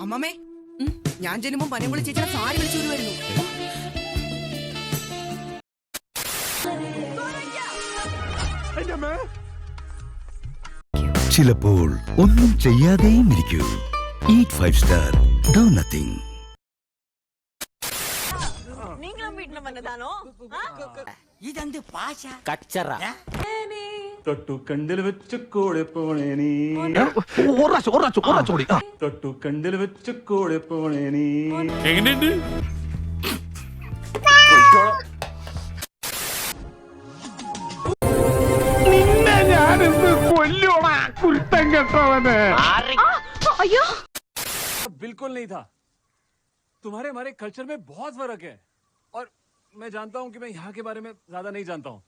അമ്മമ്മേ, ഞാൻ ചെല്ലുമ്പോ പനംകുളി ചേച്ചിയുടെ സാരി വിളിച്ചു വരുമായിരുന്നു. ചിലപ്പോൾ ഒന്നും ചെയ്യാതെയും ഇരിക്കൂ. Eat 5 star, do nothing. ഇതെന്ത് ഭാഷ? കച്ചറ തൊട്ടു കണ്ടിൽ വെച്ച് കൂടെ പോണേ നീ, തൊട്ടു കണ്ടിൽ വെച്ച് കൂടെ പോണേ നീ. എങ്ങനെയുണ്ട്? बिल्कुल नहीं था. तुम्हारे हमारे कल्चर में बहुत फर्क है और मैं जानता हूं कि मैं यहाँ के बारे में ज्यादा नहीं जानता हूं.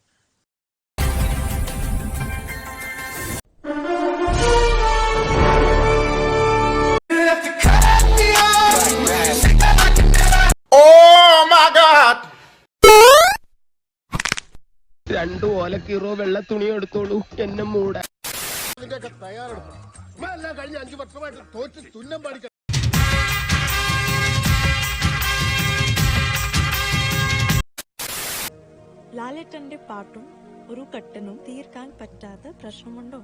രണ്ടു ഓലക്കീറോ വെള്ള തുണി എടുത്തോളൂ എന്നെ മൂടാൻ. കഴിഞ്ഞ 5 വർഷമായിട്ട് തോറ്റ് തുന്നം പാടിക്ക. ലാലേട്ടന്റെ പാട്ടും ഒരു കട്ടനും തീർക്കാൻ പറ്റാത്ത പ്രശ്നമുണ്ടോ?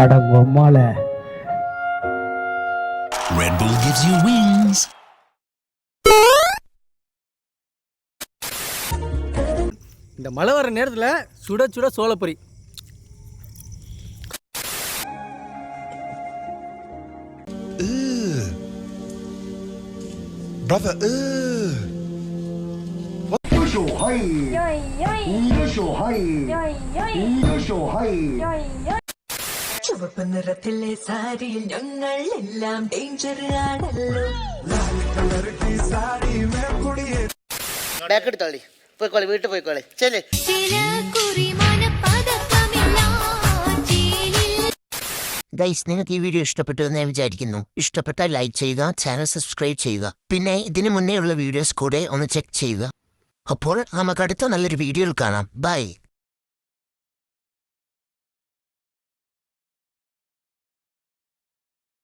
അടങ്ങോമാളെ Red Bull gives you wings. இந்த மழை வர நேரத்துல சுட சுட சோளப்பொரி. Brother, ചുവപ്പ് നിറത്തിലെ സാരിയിൽ ഞങ്ങൾ എല്ലാം ഡേഞ്ചർ ആണല്ലോ. ബാക്കെടുത്തോളി, പോയിക്കോളി, വീട്ടിൽ പോയിക്കോളി. ചെല്ലേ. ഗൈസ്, നിങ്ങൾക്ക് ഈ വീഡിയോ ഇഷ്ടപ്പെട്ടു എന്ന് ഞാൻ വിചാരിക്കുന്നു. ഇഷ്ടപ്പെട്ടാൽ ലൈക്ക് ചെയ്യുക, ചാനൽ സബ്സ്ക്രൈബ് ചെയ്യുക. പിന്നെ ഇതിനു മുന്നേ ഉള്ള വീഡിയോസ് കൂടെ ഒന്ന് ചെക്ക് ചെയ്യുക. അപ്പോൾ നമുക്ക് അടുത്ത നല്ലൊരു വീഡിയോയിൽ കാണാം. ബൈ.